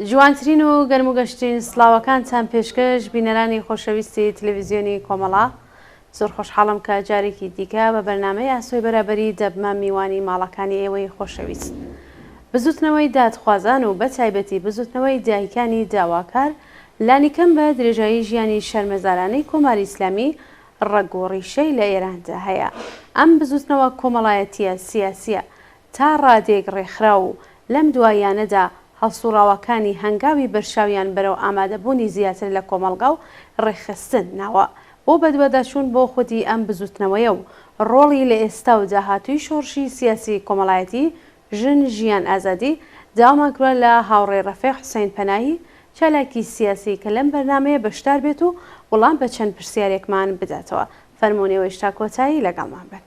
جوانترین و گەرموگەشترین سڵاوەکانتان پێشکەش بینەرانی خۆشەویستی تەلەڤیزیۆنی کۆمەڵا، زۆر خۆشحاڵم کە جارێکی دیکە بە بەرنامەی ئاسۆی بەرابەری دەبمە میوانی ماڵەکانی ئێوەی خۆشەویست. بزوتنەوەی دادخوازان و بە تایبەتی بزوتنەوەی دایکانی داواکار لانیکەم بە درێژایی ژیانی شەرمەزارانەی کۆماری ئیسلامی ڕەگۆڕیشەی لە ئێراندا هەیە. ئەم بزوتنەوە کۆمەڵایەتیە سیاسیە تا ڕادێک ڕێکخرا و لەم دوایانەدا هەڵسوڕاوەکانی هەنگاوی بەرشاویان بەرەو ئامادەبوونی زیاتر لە کۆمەڵگا و ڕێکخستن ناوە بۆ بەدوەداچوون بۆ خودی ئەم بزوتنەوەیە و ڕۆڵی لە ئێستا و داهاتووی شۆڕشی سیاسی کۆمەڵایەتی ژن ژیان ئازادی داوامەگرە لە هاوڕێ ڕەفیق حوسێن پەناهی چالاکی سیاسی کە لەم بەرنامەیە بەشدار بێت و وەڵام بە چەند پرسیارێکمان بداتەوە. فەرمونەوەی شتا کۆتایی لەگەڵمان بن.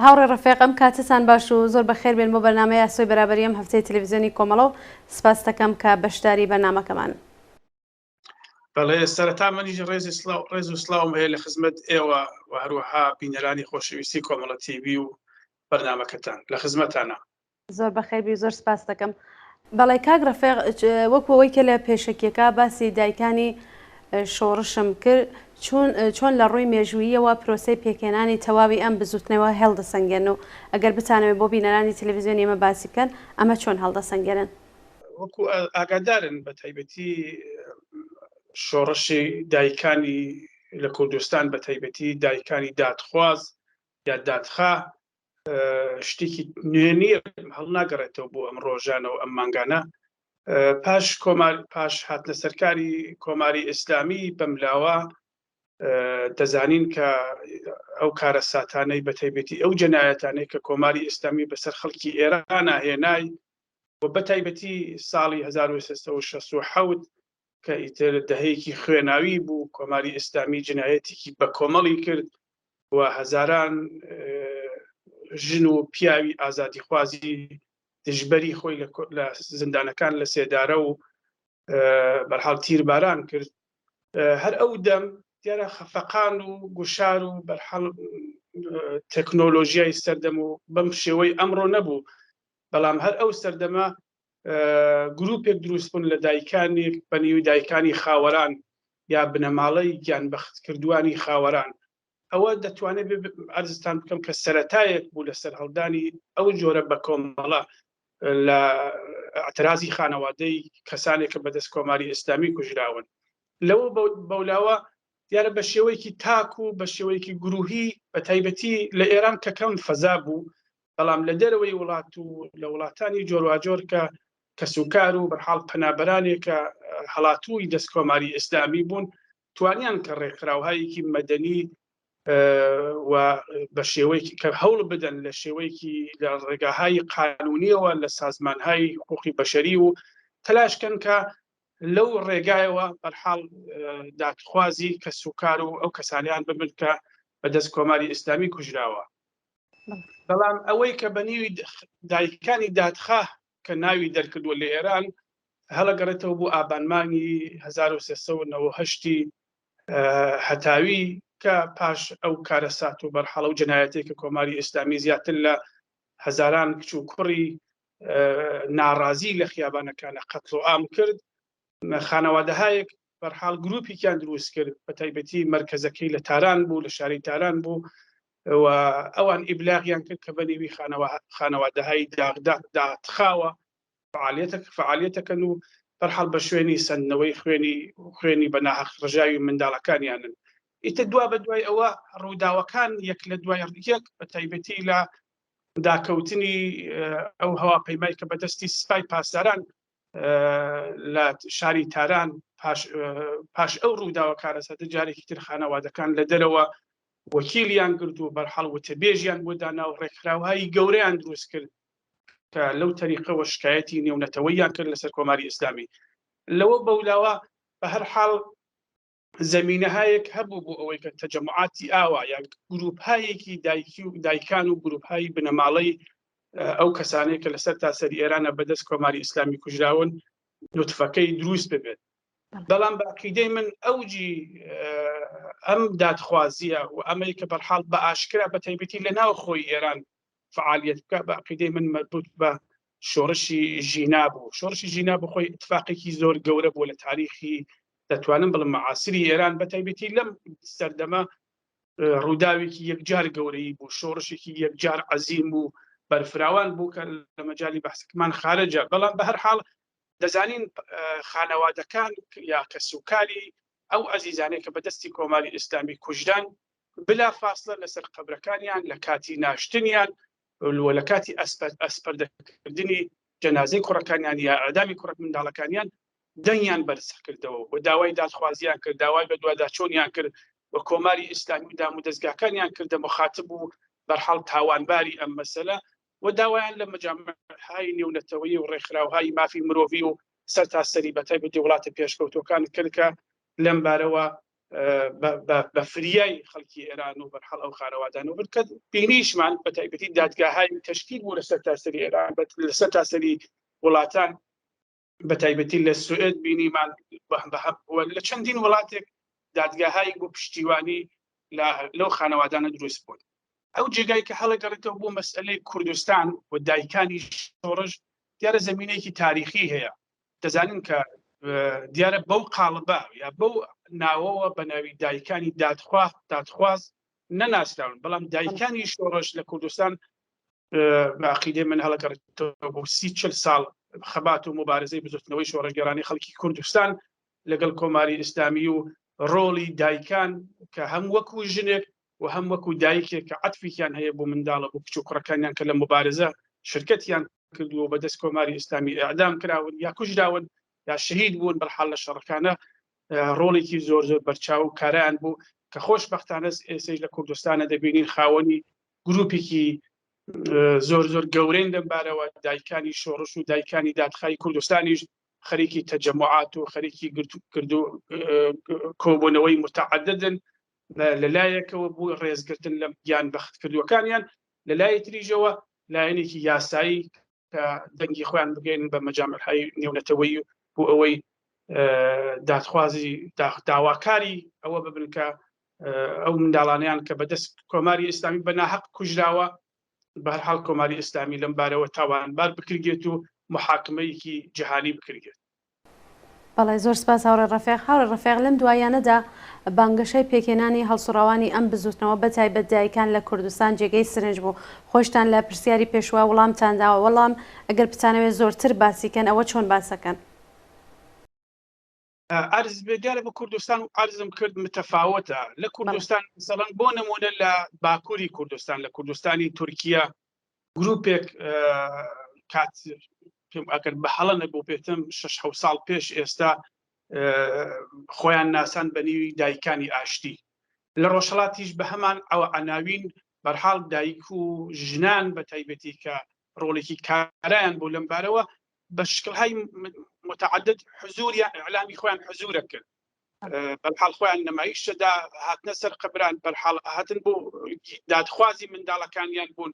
هاوڕێ ڕەفیق، ئەم کاتتان باش و زۆر بەخێر بێن بۆ بەرنامەی ئاسۆی بەرابەری ئەم هەفتەی تەلەڤیزیۆنی کۆمەڵە و سپاس دەکەم کە بەشداری بەرنامەکەمان. بەڵێ سەرەتا منیش ڕێز و سڵاوم هەیە لە خزمەت ئێوە و هەروەها بینەرانی خۆشەویستی کۆمەڵە تیڤی و بەرنامەکەتان لە خزمەتانە. زۆر بەخێربی، زۆر سپاس دەکەم. بەڵێ کاک ڕەفیق، وەکەوەی کە لە پێشەکیەکە باسی دایکانی شۆڕشم کرد، چۆن لە ڕووی مێژووییەوە پرۆسەی پێکێنانی تەواوی ئەم بزوتنەوە هێڵدەسەنگێن و ئەگەر بتانەوێت بۆ بینەرانی تەلەڤیزیۆنی ئێمە باسی بکەن ئەمە چۆن هەڵدەسەنگێنن؟ وەکو ئاگادارن بە تایبەتی شۆڕشی دایکانی لە کوردستان بە تایبەتی دایکانی دادخواز یا دادخا شتێکی نوێ نییە، هەڵ ناگەڕێتەوە بۆ ئەم ڕۆژانە و ئەم مانگانە. پاش هاتنە سەرکاری کۆماری ئیسلامی بەملاوە دەزانین کە ئەو کارە ساتانەی بە تایبەتی ئەو جەنایەتانەی کە کۆماری ئیسلامی بەسەر خەڵکی ئێران هێنای و بە تایبەتی ساڵی 1967 کە ئیتر دەهەیەکی خوێناوی بوو، کۆماری ئیسلامی جنایەتێکی بە کۆمەڵی کرد و هەزاران ژن و پیاوی ئازادیخوازی دژبەری خۆی لە زندانەکان لە سێدارە و بەرحاڵ تیرباران کرد. هەر ئەو دەم دیارە خەفەقان و گوشار و بەرحاڵ تەکنۆلۆژیای سەردەم و بەم شێوەی ئەمڕۆ نەبوو، بەڵام هەر ئەو سەردەمە گروپێک دروستبوون لە دایکانێک بە نیوی دایکانی خاوەران یا بنەماڵەی گیانبەخت کردوانی خاوەران. ئەوە دەتوانێت عەرزتان بکەم کە سەرەتایەک بوو لەسەر هەڵدانی ئەو جۆرە بە کۆمەڵە لە ئەترازی خانەوادەی کەسانێک کە بەدەست کۆماری ئیسلامی کوژراون. لەوە بەولاوە دیارە بە شێوەیەکی تاک و بە شێوەیەکی گروهی بە تایبەتی لە ئێران کە کەم فەزا بوو، بەڵام لە دەرەوەی وڵات و لە وڵاتانی جۆرواجۆر کە سوکار و بەرحاڵ پەنابەرانێک کە هەڵاتووی دەست کۆماری ئیسلامی بوون، توانیان کە ڕێکخراوهایەکی مەدەنی و بە شێوەیەکی کە هەوڵ بدەن لە شێوەیەکی لە ڕێگاهای قانونیەوە لە سازمانهای حقوقی بەشەری و تەلاشکەن کە لەو ڕێگایەوە بەرحاڵ دادخوازی کە سوکار و ئەو کەسانیان ببن کە بەدەست کۆماری ئیسلامی کوژراوە. بەڵام ئەوەی کە بە نیوی دایکانی دادخا کە ناوی دەرکردووە لە ئێران هەڵەگەڕێتەوە بۆ ئابانمانی 1398 هەتاوی کە پاش ئەو کارە سات و بەرحاڵە و جەنایەتێک کە کۆماری ئیسلامی زیاتر لە هەزاران کچ و کوڕی ناڕازی لە خیابانەکانە قەتڵ و ئام کرد، خانەوادەهایەک بەرحاڵ گروپێکیان دروست کرد، بە تایبەتی مەرکەزەکەی لە تاران بوو، لە شاری تاران بوو و ئەوان ئیبلاغیان کرد کە بە نیوی خانەوادەهای دادخاوە فعالیەتەکەن و بەرحاڵ بە شوێنی سندنەوەی خوێنی بە ناحەق ڕژاوی منداڵەکانیانن. ئیتر دوا بە دوای ئەوە ڕووداوەکان یەک لە دوای یەک بە تایبەتی لە داکەوتنی ئەو هەواپەیمای کە بەدەستی سپای پاسداران لە شاری تاران پاش ئەو ڕووداوە کارەسەتە جارێکی تر خانەوادەکان لە دەرەوە وەکیلیان کرد و بەرحاڵ وتەبێژیان بۆ دانا و ڕێکخراوهایی گەورەیان دروست کرد کە لەو تەریقەوە شکایەتی نێونەتەوەییان کرد لەسەر کۆماری ئیسلامی. لەوە بەولاوە بە هەر حاڵ زمینەهایەک هەبوو بۆ ئەوەی کە تەجەمعاتی ئاوا یا گروپهایەکی دایکان و گروپهای بنەماڵەی ئەو کەسانەی کە لەسەر تاسەری ئێرانە بەدەست کۆماری ئیسلامی کوژراون نوتفەکەی دروست ببێت. بەڵام بە عقیدەی من ئەوجی ئەم دادخوازیە و ئەمەی کە بەرحاڵ بە ئاشکرا بە تایبەتی لە ناو خۆی ئێران فعالیت بکە بە عقیدەی من مربوط بە شۆڕشی ژینا بوو. شۆڕشی ژینا بۆ خۆی اتفاقێکی زۆر گەورە بوو لە تاریخی دەتوانم بڵم معاسری ئێران بە تایبەتی لەم سەردەمە ڕووداوێکی یەکجار گەورەی بوو، شۆڕشێکی یەکجار عەزیم و بەرفراوان بوو کە لە مەجای بەحسەکەمان خارەجە. بەڵام بە هەر حاڵ دەزانین خانەوادەکان یا کەسوکاری ئەو عەزیزانەی کە بەدەستی کۆماری ئیسلامی کوژران بلا فاصلە لەسەر قەبرەکانیان لە کاتی ناشتنیان و لە کاتی ئەسپەردەکردنی جەنازەی کوڕەکانیان یا ئەعدامی کوڕە منداڵەکانیان دەنگیان بەرز کردەوە و داوای دادخوازیان کرد، داوای بە دواداچۆنیان کرد و کۆماری ئیسلامی و دام و دەستگاکانیان کردە مخاتب و بەرحاڵ تاوانباری ئەم مەسەلە و داوایان لە مەجامعهای نێونەتەوەیی و ڕێکخراوهای مافی مرۆڤی و سەرتاسەری بەتایبەتی وڵاتە پێشکەوتوەکان کرد کە لەم بارەوە بە فریای خەڵکی ئێران و بەرحاڵ ئەو خانەوادانەوە بکە بینیشمان بەتایبەتی دادگاهای تشکیل بوو لە سەرتاسەری ئێران لە سەرتاسەری وڵاتان بەتایبەتی لە سوئد بینیمان لە چەندین وڵاتێک دادگاهای بۆ پشتیوانی لەو خانەوادانە دروست بوون. ئەو جێگای کە هەڵەگەڕێتەوە بۆ مەسئلەی کوردستان و دایکانی شۆڕش دیارە زەمینەیەکی تاریخی هەیە. دەزانین کە دیارە بەو قاڵبە یا بەو ناوەوە بە ناوی دایکانی دادخواز نەناسراون، بەڵام دایکانی شۆڕش لە کوردستان بە عقیدەی من هەڵەگەڕێتەوە بۆ 30-40 ساڵ خەبات و مبارزەی بزوتنەوەی شۆڕەشگەرانی خەڵکی کوردستان لەگەڵ کۆماری ئیسلامی و ڕۆڵی دایکان کە هەم وەکو ژنێک و هەم وەکو دایکێک کە عەتفێکیان هەیە بۆ منداڵە بۆ کچ و کوڕەکانیان کە لە مبارزە شرکەتیان کردووە بەدەست کۆماری ئیسلامی ئەعدام کراون یا کوژراون یا شەهید بوون بەرحاڵ لە شەڕەکانە ڕۆڵێکی زۆر زۆر بەرچاو و کارایان بوو کە خۆشبەختانە ئێستش لە کوردستانە دەبینین خاوەنی گروپێکی زۆر زۆر گەورەین لەم بارەوە دایکانی شۆڕش و دایکانی دادخای کوردستانیش خەریکی تەجەموعات و خەریکی کردو کۆبوونەوەی متعددن لەلایەکەوە بوو ڕێزگرتن لە گیان بەختکردوەکانیان لەلایە تریژەوە لایەنێکی یاسایی کە دەنگی خۆیان بگەین بە مەجامعهای نێونەتەوەی بۆ ئەوەی دادخوازی داواکاری ئەوە ببن کە ئەو منداڵانیان کە بەدەست کۆماری ئیسلامی بە ناحەق کوژراوە بە هەر حاڵ کۆماری ئیسلامی لەم بارەوە تاوانبار بکرێت و محاکمەیەکی جیهانی بکرێت. بەڵێ زۆر سپاس هاوڕێ ڕەفیق. هاوڕێ ڕەفیق لەم دوایانەدا بانگەشەی پێکێنانی هەڵسوڕاوانی ئەم بزوتنەوە بە تایبەت دایکان لە کوردستان جێگەی سرنج بوو. خۆشتان لە پرسیاری پێشوا وەڵامتان داوە، وەڵام ئەگەر بتانەوێت زۆرتر باسیکەن ئەوە چۆن باسەکەن؟ عرض بێدارە بە کوردستان و عرضم کرد متەفاوتە لە کوردستان مثڵەن بۆ نمونە لە باکووری کوردستان لە کوردستانی تورکیا گروپێک کات ئەگەر بە هەڵە نەبوو پێتم 6 ساڵ پێش ئێستا خۆیان ناسان بە نیوی دایکانی ئاشتی لە ڕۆژهەڵاتیش بە هەمان ئەوە عناوین بەرحاڵ دایک و ژنان بە تایبەتی کە ڕۆڵێکی کارایان بوو لەم بارەوە بە شکلهای متعدد حزوریان ئیعلامی خۆیان حزورە کرد بەرحاڵ خۆیان نەمایشەدا هاتنە سەر قەبران بەرحاڵ هاتن بۆ دادخوازی منداڵەکانیان بوون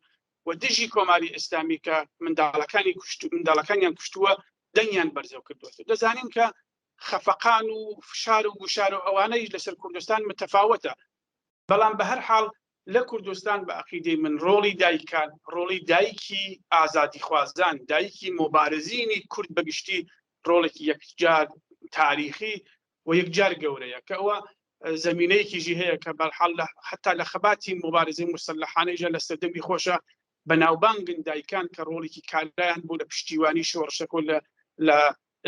و دژی کۆماری ئیسلامی کە منداڵەکانیان کوشتووە دەنگیان بەرزەو کردووە. دەزانین کە خەفەقان و فشار و گوشار و ئەوانەی لەسەر کوردستان متەفاوتە، بەڵام بە هەر حاڵ لە کوردستان بە عقیدەی من ڕۆڵی دایکان ڕۆڵی دایکی ئازادی خوازان دایکی مبارزینی کورد بەگشتی ڕۆڵێکی یەکجار تاریخی و یەکجار گەورەیە کە ئەوە زمینەیەکیژی هەیە کە بەرحاڵ حتا لە خەباتی مبارزەی مسلحانەیژە لە سەردەمی خۆشە بەناوبانگن دایکان کە ڕۆڵێکی کارایان بوو لە پشتیوانی شۆڕشەکە و لە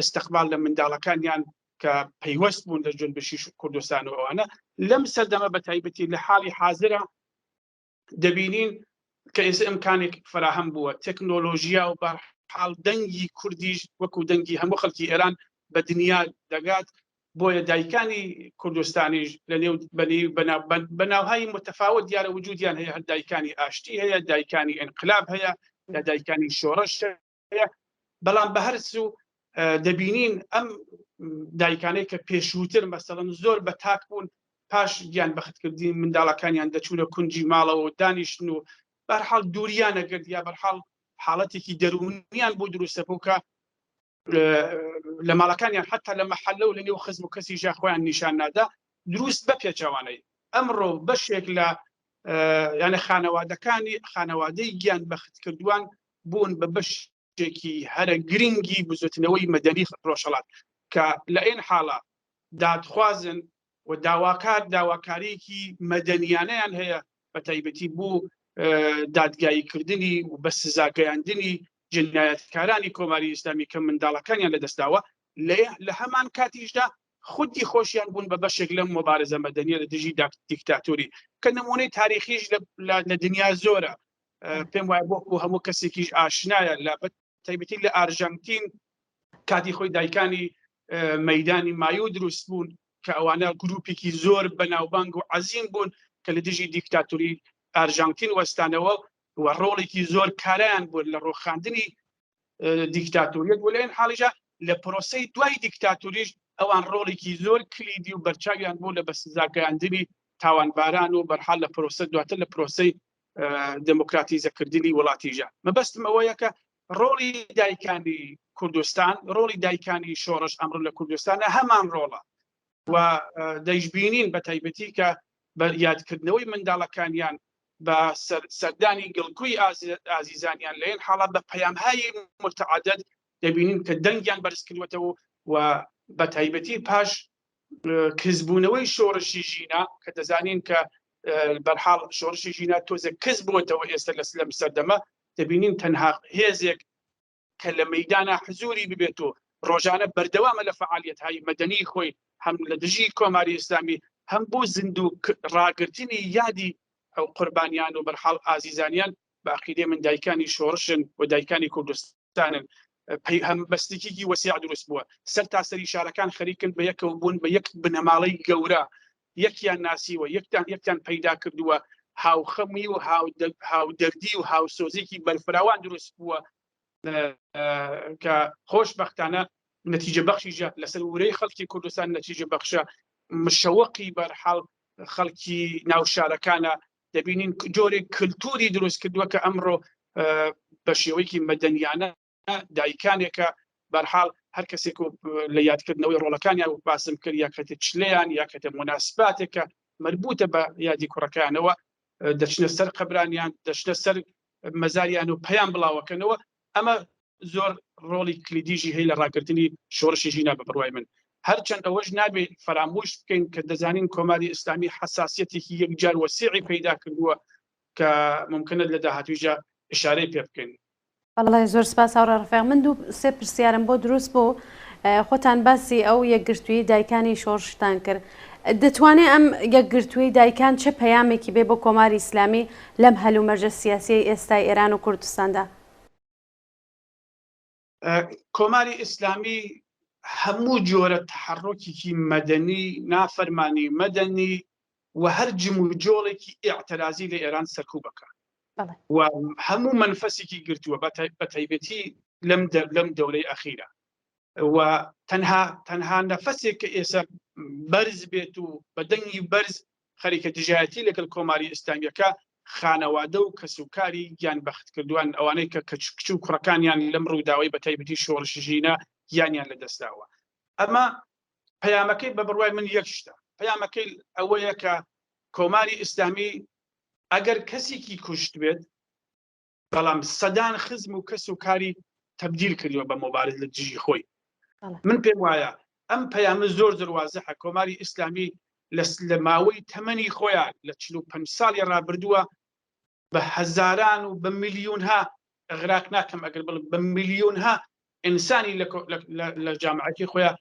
استقبال لە منداڵەکانیان کە پەیوەست بوون لە جنبشی کوردستان و ئەوانە لەم سەردەمە بە تایبەتی لە حاڵی حازرە دەبینین کە ئێستا ئیمکانێک فراهەم بووە تەکنۆلۆژیا و بەرحاڵ دەنگی کوردیش وەکو دەنگی هەموو خەڵکی ئێران بە دنیا دەگات بۆیە دایکانی کوردستانیش لەنێو بەناوهای متەفاوت دیارە وجودیان هەیە، هەر دایکانی ئاشتی هەیە، دایکانی ئینقلاب هەیە یا دایکانی شۆڕش هەیە، بەڵام بە هەر سو دەبینین ئەم دایکانەی کە پێشووتر مەسەڵەن زۆر بە تاک بوون پاش گیان بەختکردی منداڵەکانیان دەچوونە کونجی ماڵەوە و دانیشتن و بەرحاڵ دووریانە گرت یا بەرحاڵ حاڵەتێکی دەرونیان بۆ دروستە بووکە لە ماڵەکانیان حتا لە مەحەلە و لە نێو خزم و کەسی ژا خۆیان نیشان نادا دروست بە پێچەوانەی ئەمڕۆ بەشێک لە یانە خانەوادەی گیان بەخت کردووان بوون بە بەشێکی هەرە گرنگی بزوتنەوەی مەدەنی ڕۆژهەڵات کە لە ئێن حاڵە دادخوازن و داواکاریەکی مەدەنیانەیان هەیە بە تایبەتی بوو دادگاییکردنی و بە سزاگەیاندنی جنایەتکارانی کۆماری ئیسلامی کە منداڵەکانیان لەدەستداوە لە هەمان کاتیشدا خودی خۆشیان بوون بە بەشێک لەم مبارزە مەدەنیە لە دژی دیکتاتوری کە نمونەی تاریخیش لە دنیا زۆرە پێم وایە بۆ هەموو کەسێکیش ئاشنایە لە تایبەتی لە ئارژەنتین کاتی خۆی دایکانی مەیدانی مایۆ دروست بوون کە ئەوانە گروپێکی زۆر بەناوبانگ و عەزیم بوون کە لە دژی دیکتاتوری ئارژەنتین وەستانەوە و ڕۆڵێکی زۆر کارایان بوون لە ڕۆخاندنی دیکتاتوریەت و لەێن حاڵیژە لە پرۆسەی دوای دیکتاتوریش ئەوان ڕۆڵێکی زۆر کلیدی و بەرچاویان بوو لە بەسزاگەیاندنی تاوانباران و بەرحال لە پرۆسە دواتر لە پرۆسەی دموکراتیزەکردنی وڵاتیژە مەبەستم ئەوەیە کە ڕۆڵی دایکانی کوردستان ڕۆڵی دایکانی شۆڕش ئەمڕۆ لە کوردستانە هەمان ڕۆڵە و دەیشبینین بە تایبەتی کە بە یادکردنەوەی منداڵەکانیان بە سەردانی گڵکوی ئازیزانیان لەێن حاڵات بە پەیامهایی متعدد دەبینین کە دەنگیان بەرز کردوێتەوە و بە تایبەتی پاش کەسبوونەوەی شۆڕشی ژینە کە دەزانین کە بەرحاڵ شۆڕشی ژینە تۆزە کەس بووەتەوە ئێستا لەم سەردەمە دەبینین تەنها هێزێک کە لە مەیدانە حزوری ببێت و ڕۆژانە بەردەوامە لە فعالیەت‌های مەدەنی خۆی هەم لە دژی کۆماری ئیسلامی هەم بۆ زیندوو ڕاگررتنی یادی ئەو قوربانیان و بەرحاڵ ئازیزانیان بە عەقیدەی من دایکانی شۆڕشن و دایکانی کوردستانن هەم بەستێکێکی وەسیع دروست بووە سەر تاسەری شارەکان خەریکن بە یەکەوە بوون بە یەک بنەماڵەی گەورە یەکیان ناسیوە یەکتان پەیدا کردووە هاوخەمی و هاودەردی و هاوسۆزێکی بەرفراوان دروست بووە کە خۆشبەختانە نەتیجە بەخشیژە لەسەر ورەی خەڵکی کوردستان نەتیجە بەخشە مشەوەقی بەرحاڵ خەڵکی ناوشارەکانە دەبینین جۆرێک کللتوری دروست کردووە کە ئەمڕۆ بە شێوەیەکی مەدەنیانە دایکانێکە بەرحاڵ هەر کەسێک لە یادکردنەوەی ڕۆڵەکانیان و باسم کرد یاکەتە چلەیان یاکەتە مناسباتێکە مربوطە بە یادی کوڕەکانەوە دەچنە سەر قەبرانیان دەچنە سەر مەزاریان و پەیام بڵاوەکەنەوە ئەمە زۆر ڕۆڵی کلیدیژی هەیە لە ڕاگررتنی شۆڕشی ژینە بە بڕوای من هەرچەند ئەوەش نابێت فرامۆش بکەین کە دەزانین کۆماری ئیسلامی حساسیەتێکی یەکجار وەسیعی پەیدا کردووە کە ممکنە لە داهاتوویژە ئشارەی پێ بکەین. والله زۆر سپاس هاوڕە ڕفیق من دوو سێ پرسیارم بۆ دروست بوو خۆتان باسی ئەو یەکگرتووی دایکانی شۆڕشتان کرد دەتوانێت ئەم یەکگرتووی دایکان چه پەیامێکی بێ بۆ کۆماری ئیسلامی لەم هەلومەرجە سیاسی ئێستای ئێران و کوردستاندا؟ کۆماری ئیسلامی هەموو جۆرە تحرۆکێکی مەدەنی نافەرمانی مەدەنی و هەر جم و جۆڵێکی ئیعترازی لە ئێران سەرکوب بکات و هەموو منفەسێکی گرتووە بە تایبەتی لەم دەورەی ئەخیرە و تەنها نەفەسێک کە ئێستا بەرز بێت و بە دەنگی بەرز خەریکە دژایەتی لەگەڵ کۆماری ئیسلامیەکە خانەوادە و کەسوکاری گیان بەخت کردووان ئەوانەی کە کچ و کوڕەکانیان لەم ڕووداوای بە تایبەتی شۆڕشی ژینە یانیان لەدەستداوە ئەمە پەیامەکەی بە بڕوای من یەک شتە پەیامەکەی ئەوەیە کە کۆماری ئیسلامی ئەگەر کەسێکی کوشت بێت بەڵام سەدان خزم و کەس و کاری تەبدیل کردووە بە مۆبارز لە دژی خۆی من پێم وایە ئەم پەیامە زۆر واضحە کۆماری ئیسلامی لە ماوەی تەمەنی خۆیان لە 45 ساڵی ڕابردووە بە هەزاران و بە میلیۆنها ئەغراق ناکەم ئەگەر بڵم بە میلیۆنها ئینسانی لە جامعەتی خۆیان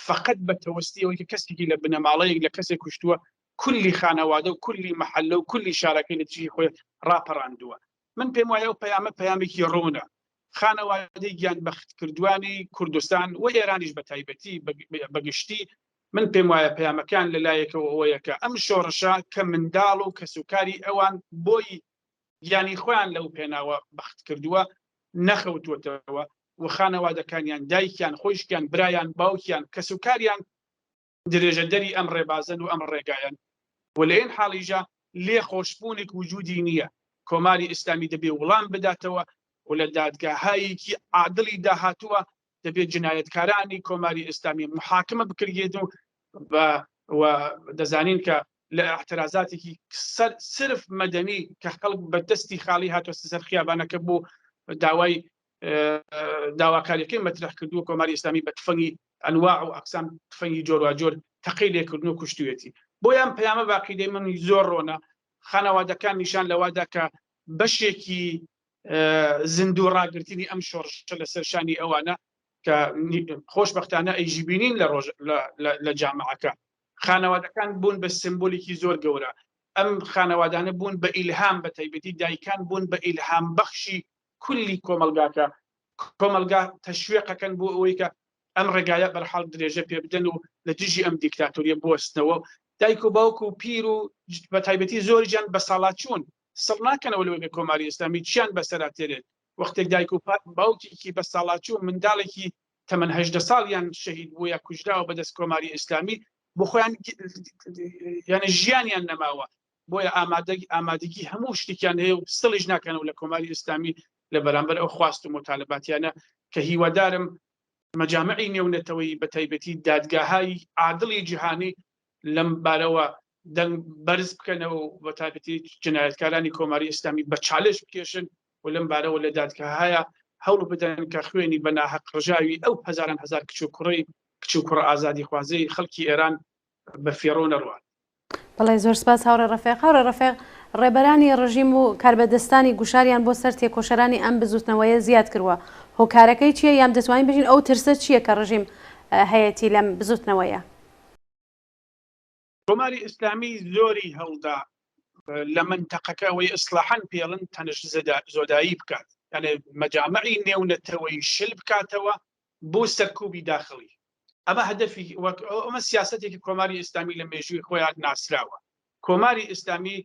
فقط بە تەوەستیەوەی کە کەسێکی لە بنەماڵەیەک لە کەسێک کوشتووە کولی خانەوادە و کولی مەحەلە و کولی شارەکەی لە دژی خۆی ڕاپەڕاندووە من پێم وایە ئەو پەیامێکی ڕوونە خانەوادەی گیان بەخت کردوانی کوردستان و ئێرانیش بە تایبەتی بەگشتی من پێم وایە پەیامەکان لەلایەکەوە ئەوەیە کە ئەم شۆڕشە کە منداڵ و کەسوکاری ئەوان بۆی گیانی خۆیان لەو پێناوە بەخت کردووە نەخەوتوەتەوە و خانەوادەکانیان دایکیان خۆشکیان برایان باوکیان کەسوکاریان درێژە دەری ئەم ڕێبازن و ئەم ڕێگایان و لە ئێن حاڵیژە لێ خۆشبوونێک وجودی نییە کۆماری ئیسلامی دەبێ وڵام بداتەوە و لە دادگاهایەکی عادڵی داهاتووە دەبێت جنایەتکارانی کۆماری ئیسلامی محاکمە بکرێت و دەزانین کە لە اعتراضاتێکی صرف مەدەنی کە خەڵک بە دەستی خاڵی هاتووە سەر خیابانەکە بۆ داوای داواکاریەکەی مەترح کردووە کۆماری ئیسلامی بە تفەنگی ئەنواع و ئەقسام تفەنگی جۆراوجۆر تەقەی لێکردن و کوشتوێتی بۆیان پەیامە باقیدەی من زۆر ڕۆنە خانەوادەکان نیشان لەوادا کە بەشێکی زیندوو ڕاگررتنی ئەم شۆڕشە لەسەر شانی ئەوانە کە خۆشبەختانە ئەیژیبینین لە جامعەکە خانەوادەکان بوون بە سمبۆلێکی زۆر گەورە ئەم خانەوادانە بوون بە ئیلهام بە تایبەتی دایکان بوون بە ئیلهام بەخشی کولی کۆمەلگاکە کۆمەلگا تەشویقەکەن بۆ ئەوەی کە ئەم ڕێگایە بەرحاڵ درێژە پێ بدەن و لە دژی ئەم دیکتاتۆریە بوەستنەوە دایک و باوک و پیر و بە تایبەتی زۆریان بە ساڵات چوون سڵ ناکەنەوە لەوەی کۆماری ئیسلامی چیان بەسەرا تێرێت وەختێک دایک و باوکێکی بە ساڵات چوون منداڵێکی تەمەن 18 ساڵیان شەهید بوو یا کوژراوە بەدەست کۆماری ئیسلامی بۆ خۆیان یانە ژیانیان نەماوە بۆیە ئامادەگی هەموو شتێکیان هەیە و سڵیش ناکەنەوە لە کۆماری ئیسلامی لە بەرامبەر ئەو خواست و مطالباتیانە کە هیوادارم مەجامعی نێونەتەوەی بە تایبەتی دادگاهای عادڵی جیهانی لەم بارەوە دەنگ بەرز بکەنەوە و بە تایبەتی جنایەتکارانی کۆماری ئیسلامی بە چالش بکێشن و لەم بارەوە لە دادگاهایە هەوڵ بدەن کە خوێنی بە ناحەق ڕژاوی ئەو هەزاران هەزار کچ و کوڕ ئازادی خوازەی خەڵکی ئێران بە فێڕۆ نەڕوان. بەڵێ زۆر سپاس هاوڕێ ڕەفیق. هاوڕێ ڕەفیق، ڕێبەرانی ڕژیم و کاربەدەستانی گوشاریان بۆ سەر تێکۆشەرانی ئەم بزوتنەوەیە زیاد کردووە. هۆکارەکەی چییە یان دەتوانین بژین ئەو ترسە چییە کە ڕژیم هەیەی لەم بزوتنەوەیە؟ کۆماری ئیسلامی زۆری هەڵدا لە منتەقەکە ئەوەی ئیسلاحان پێڵن تەنش زۆدایی بکات، یعنی مەجامعی نێونەتەوەی شل بکاتەوە بۆ سەرکوبی داخلی. ئەمە هەدەفی ئەمە سیاسەتێکی کۆماری ئیسلامی لە مێژووی خۆیان ناسراوە. کۆماری ئیسلامی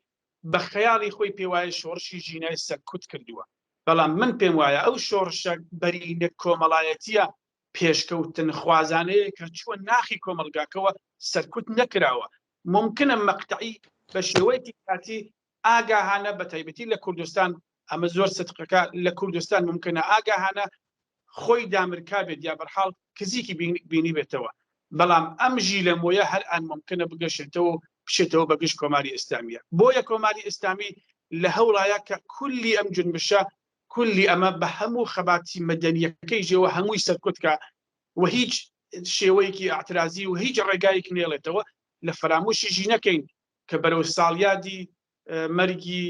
بە خەیاڵی خۆی پێ وایە شۆڕشی ژینای سەرکوت کردووە، بەڵام من پێم وایە ئەو شۆڕشە بەرینە کۆمەڵایەتیە پێشکەوتن خوازانەیە کە چووە ناخی کۆمەلگاکەوە سەرکوت نەکراوە. ممکنە مەقتعی بە شێوەیەکی کاتی ئاگاهانە بە تایبەتی لە کوردستان، ئەمە زۆر سەدقەکە لە کوردستان ممکنە ئاگاهانە خۆی دامرکا بێت یا بەرحاڵ کزیکی بینی بێتەوە، بەڵام ئەم ژی لە مۆیە هەر ئەن ممکنە بگەشێتەوە بشێتەوە بە گشت کۆماری ئیسلامیە. بۆیە کۆماری ئیسلامی لە هەوڵایە کە کولی ئەم جنبشە کولی ئەمە بە هەموو خەباتی مەدەنیەکەی ژێوە هەمووی سەرکوتکە و هیچ شێوەیەکی ئاعترازی و هیچ ڕێگایەک نێڵێتەوە لە فەراموشی ژینەکەین کە بەرەو ساڵیادی مەرگی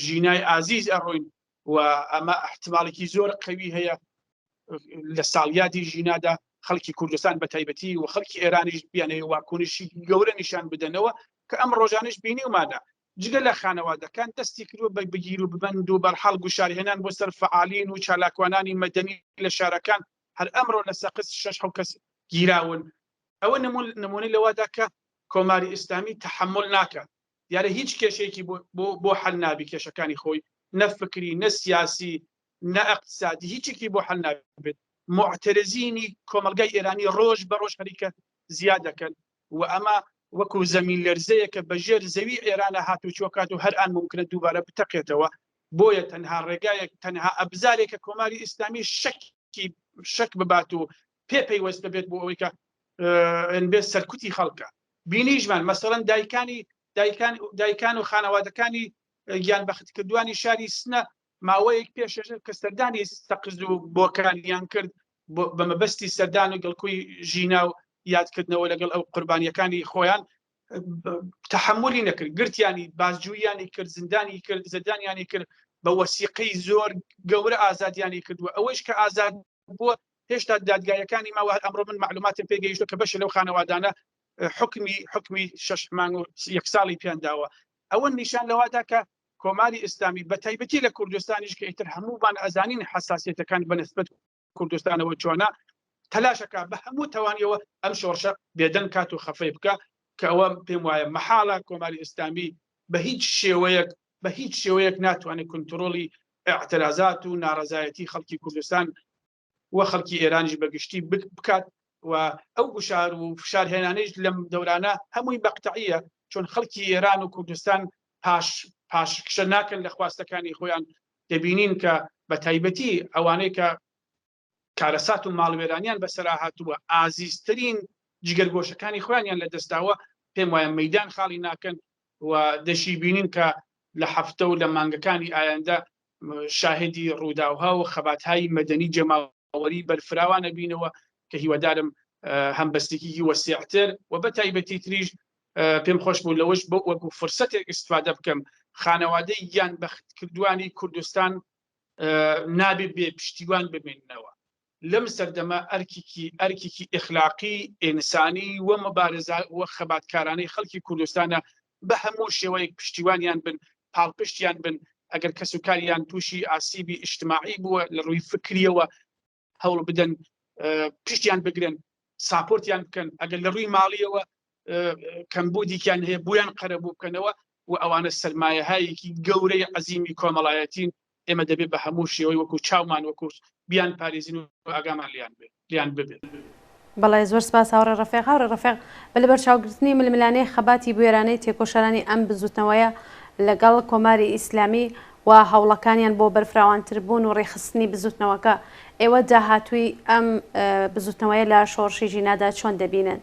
ژینای ئازیز ئەڕۆین و ئەمە احتمالێکی زۆر قەوی هەیە لە ساڵیادی ژینادا خەڵکی کوردستان بە تایبەتی و خەڵکی ئێرانیش بیانەیە واکۆنشی گەورە نیشان بدەنەوە کە ئەم ڕۆژانش بینیومانە جگە لە خانەوادەکان دەستی کردووە بە بگیر و ببند و بەرحاڵ گوشارهێنان بۆ سەر فعالین و چالاکوانانی مەدەنی لە شارەکان هەر ئەمڕۆ لە سەقس 6 کەس گیراون. ئەوە نمونەی لەوادا کە کۆماری ئیسلامی تەحمل ناکات، دیارە هیچ کێشەیەکی بۆ حل نابی کێشەکانی خۆی، نە فکری نە سیاسی نە اقتصادی هیچێکی بۆ حل نابێت. معترزینی کۆمەلگای ئێرانی ڕۆژ بە ڕۆژ خەریکە زیاد دەکەن و ئەمە وەکو زەمین لەرزەیە کە بەژێر زەوی ئێرانە هاتوچۆکات و هەر ئان ممکنە دووبارە بتەقێتەوە. بۆیە تەنها ڕێگایەک تەنها ئەبزارێکە کۆماری ئیسلامی شەک ببات و پێپەیوەست ببێت بۆ ئەوەی کە بێت سەرکوتی خەڵکە. بینیژمان مەسەڵەن دایکان و خانەوادەکانی گیان بەختکردوانی شاری سنە ماوەیەک پێشەژە کە سەردانی سەقز و بۆکانیان کرد بە مەبەستی سەردان و گەڵکوی ژینا و یادکردنەوە لەگەڵ ئەو قوربانیەکانی خۆیان تەحملی نەکرد، گرتیانی بازجوویانی کرد، زندانی کرد، زەردانیانی کرد، بە وەسیقەی زۆر گەورە ئازادیانی کردووە. ئەوەش کە ئازاد بووە هێشتا دادگایەکانی ماوە ئەمڕۆ من معلوماتم پێگەیشتووە کە بەشە لەو خانەوادانە حکمی 6 مانگ و 1 ساڵی پیانداوە. ئەوە نیشان لەوادا کە کۆماری ئیسلامی بە تایبەتی لە کوردستانیش کە ئیتر هەموومان ئەزانین حساسیەتەکان بەنسبەت کوردستانەوە چۆنە تەلاشەکە بە هەموو توانیەوە ئەم شۆڕشە بێدەن کات و خەفەی بکە کە ئەوە پێم وایە مەحاڵە کۆماری ئیسلامی بە هیچ شێوەیەک ناتوانێت کنترۆلی اعتراضات و ناڕەزایەتی خەڵکی کوردستان و خەڵکی ئێرانیش بەگشتی بکات و ئەو گوشار و فشارهێنانەیش لەم دەورانە هەمووی بەقتعیە، چۆن خەڵکی ئێران و کوردستان پاشکشە ناکەن لە خواستەکانی خۆیان دەبینین کە بە تایبەتی ئەوانەی کە کارەسات و ماڵوێرانیان بەسەرا هاتووە ئازیزترین جگەرگۆشەکانی خۆیانیان لە دەستاوە پێم وایە مەیدان خاڵی ناکەن و دەشی بینین کە لە هەفتە و لە مانگەکانی ئایندە شاهدی ڕووداوها و خەباتهای مەدەنی جەماوەری بەرفراوانە بینەوە کە هیوادارم هەمبەستێکی وەسیعتر و بە تایبەتی تریش پێم خۆش بوو لەوەش بۆ وەکو فرسەتێک ئیستفادە بکەم خانەوادەی یان بەختکردوانی کوردستان نابێ بێ پشتیوان ببینەوە لەم سەردەمە ئەرکێکی ئیخلاقی ئینسانی و مەبارزە و خەباتکارانەی خەڵکی کوردستانە بە هەموو شێوەیەک پشتیوانیان بن پاڵپشتیان بن ئەگەر کەس و کاریان تووشی ئاسیبی ئیجتماعی بووە لە ڕووی فکریەوە هەوڵ بدەن پشتیان بگرن ساپۆرتیان بکەن ئەگەر لە ڕووی ماڵیەوە کەمبودێکیان هەیە بۆیان قەرەبوو بکەنەوە و ئەوانە سەرمایەهایەکی گەورەی عەزیمی کۆمەڵایەتین ئێمە دەبێت بە هەموو شێوەی وەکو چاومان وەکو بیان پارێزین و ئاگامان لیان ببێت. بەڵێ زۆر سپاس هاوڕێ ڕەفیق. هاوڕێ ڕەفیق بە لەبەرچاوگرتنی ململانەی خەباتی بوێرانەی تێکۆشەرانی ئەم بزوتنەوەیە لەگەڵ کۆماری ئیسلامی و هەوڵەکانیان بۆ بەرفراوانتر بوون و ڕێخستنی بزوتنەوەکە ئێوە داهاتووی ئەم بزوتنەوەیە لە شۆڕشی ژینادا چۆن دەبینن؟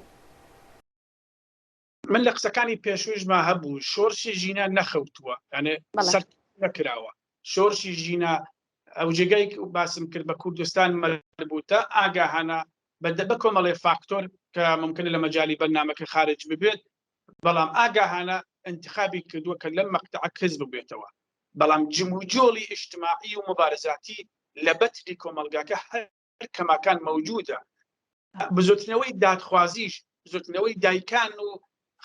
من لە قسەکانی پێشوویشما هەبوو شۆڕشی ژینا نەخەوتووە یانێ سەر نەکراوە شۆڕشی ژینا ئەو جێگەی باسم کرد بە کوردستان مەربوتە ئاگاهانە بە کۆمەڵێ فاکتۆر کە ممکنە لە مەجای بەرنامەکە خارج ببێت بەڵام ئاگاهانە انتخابی کردووە کە لەم مەقتەعە کەس ببێتەوە بەڵام جموجۆڵی ئیجتماعی و مبارزاتی لە بەتری کۆمەلگاکە هەر کەماکان مەوجودە بزوتنەوەی دادخوازیش بزوتنەوەی دایکان و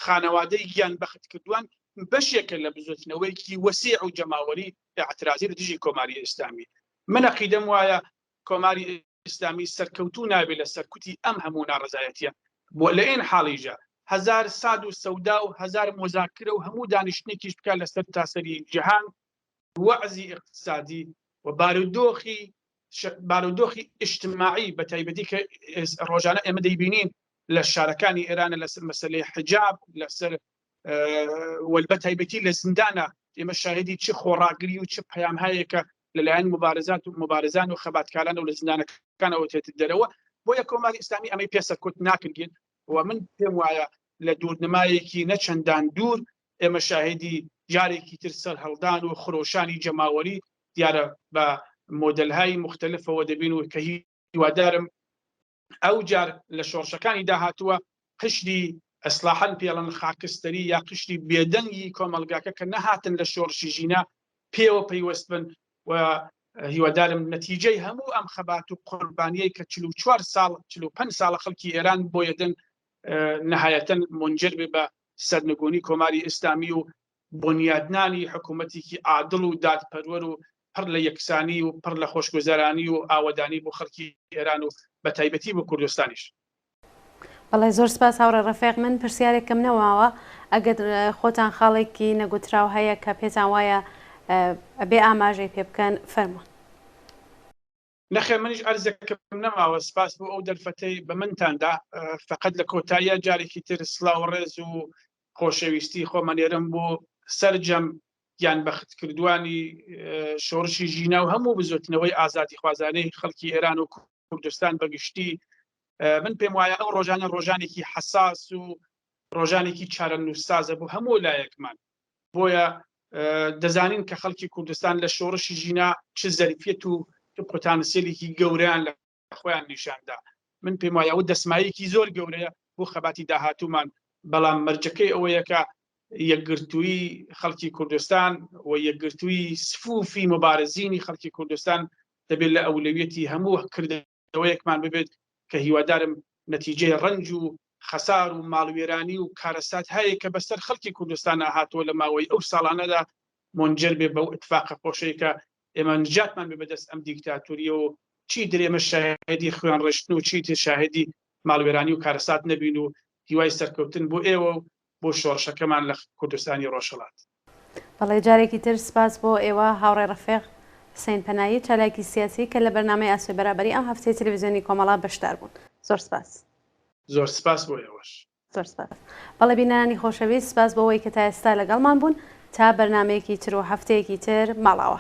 خانەوادەی گیان بەخت کردووان بەشێکە لە بزوتنەوەیکی وەسیع و جەماوەری اعتراضی لە دژی کۆماری ئیسلامی من عەقیدەم وایە کۆماری ئیسلامی سەرکەوتوو نابێت لە سەرکوتی ئەم هەموو ناڕەزایەتیە بۆ لە ئین حاڵیژە هەزار ساد و سەودا و هەزار مۆزاکرە و هەموو دانیشتێکیش بکات لەسەر تاسەری جیهان وەعزی اقتصادی و بارودۆخی ئیجتماعی بە تایبەتی کە ڕۆژانە ئێمە دەیبینین لە شارەکانی ئێرانە لەسەر مەسەلەی حجاب لەسەر وەلبە تایبەتی لە زیندانە ئێمە شاهدی چ خۆڕاگری و چ پەیامهایەکە لەلایەن مبارزان و خەباتکاران و لە زیندانەکانەوە تێتر دەرەوە بۆیە کۆماری ئیسلامی ئەمەی پێسەرکوت ناکردین و من پێم وایە لە دوورنمایەکی نەچەندان دوور ئێمە شاهدی جارێکی تر سەر هەڵدان و خرۆشانی جەماوەری دیارە بە مۆدلهای مختلفەوە دەبین و کە هیوادارم ئەو جار لە شۆڕشەکانی داهاتووە قشری ئەسلاحەن پێڵەن خاکستەری یا قشری بێدەنگی کۆمەلگاکە کە نەهاتن لە شۆڕشی ژینا پێوە پەیوەست بن و هیوادارم نەتیجەی هەموو ئەم خەبات و قوربانیەی کە 44 ساڵ 45 ساڵە خەڵکی ئێران بۆ یەدەن نەهایەتەن منجر بێ بە سەرنگونی کۆماری ئیسلامی و بنیادنانی حکوومەتێکی عادڵ و دادپەروەر و پڕ لە یەکسانی و پڕ لە خۆشگوزەرانی و ئاوەدانی بۆ خەڵکی ئێران و بە تایبەتی بۆ کوردستانیش. بەڵێ زۆر سپاس هاوڕێ ڕەفیق. من پرسیارێکم نەواوە ئەگەر خۆتان خاڵێکی نەگوتراو هەیە کە پێتان وایە بێ ئاماژەی پێ بکەن فەرموون. نەخێ منیش ئەرزەکەم نەماوە سپاس بۆ ئەو دەرفەتەی بە منتاندا فقط لە کۆتاییە جارێکی تر سڵاو ڕێز و خۆشەویستی خۆمەنێرم بۆ سەرجەم یان بەختکردوانی شۆڕشی ژینا و هەموو بزوتنەوەی ئازادی خوازانەی خەڵکی ئێران و کوردستان بەگشتی من پێم وایە ئەو ڕۆژانە ڕۆژانێکی حەساس و ڕۆژانێکی چارەنووسسازە بۆ هەموو لایەکمان بۆیە دەزانین کە خەڵکی کوردستان لە شۆڕشی ژینا چ زەریفێت و پۆتانسیێلێکی گەورەیان لە خۆیان نیشاندا من پێم وایە ئەو دەسمایەکی زۆر گەورەیە بۆ خەباتی داهاتوومان بەڵام مەرجەکەی ئەوەیە کە یەکگرتووی خەڵکی کوردستان و یەکگرتووی سفوفی مبارزینی خەڵکی کوردستان دەبێت لە ئەولەویەتی هەموو کردەوەیەکمان ببێت کە هیوادارم نەتیجەی ڕەنج و خەسار و ماڵوێرانی و کارەسات هەیە کە بەسەر خەڵکی کوردستان هاتووە لە ماوەی ئەو ساڵانەدا منجر بێ بەو ئیتفاقە خۆشەی کە ئێمە نجاتمان بێ بەدەست ئەم دیکتاتوریە و چی درێمە شاهدی خوێن ڕشتن و چی تر شاهدی ماڵوێرانی و کارەسات نەبین و هیوای سەرکەوتن بۆ ئێوە و بۆ شۆڕشەکەمان لە کوردستانی ڕۆژهەڵات. بەڵێ جارێکی تر سپاس بۆ ئێوە هاوڕێ ڕەفیق حسین پەنایی چالاکی سیاسی کە لە بەرنامەی ئاسوی بەرابەری ئەم هەفتەی تەلەڤیزیۆنی کۆمەڵا بەشدار بوون. زۆر سپاس. زۆر سپاس بۆ ئێوەش. زۆر سپاس. بەڵێ بینەرانی خۆشەویست سپاس بۆ ئەوەی کە تا ئێستا لەگەڵمان بوون تا بەرنامەیەکی تر و هەفتەیەکی تر ماڵاوە.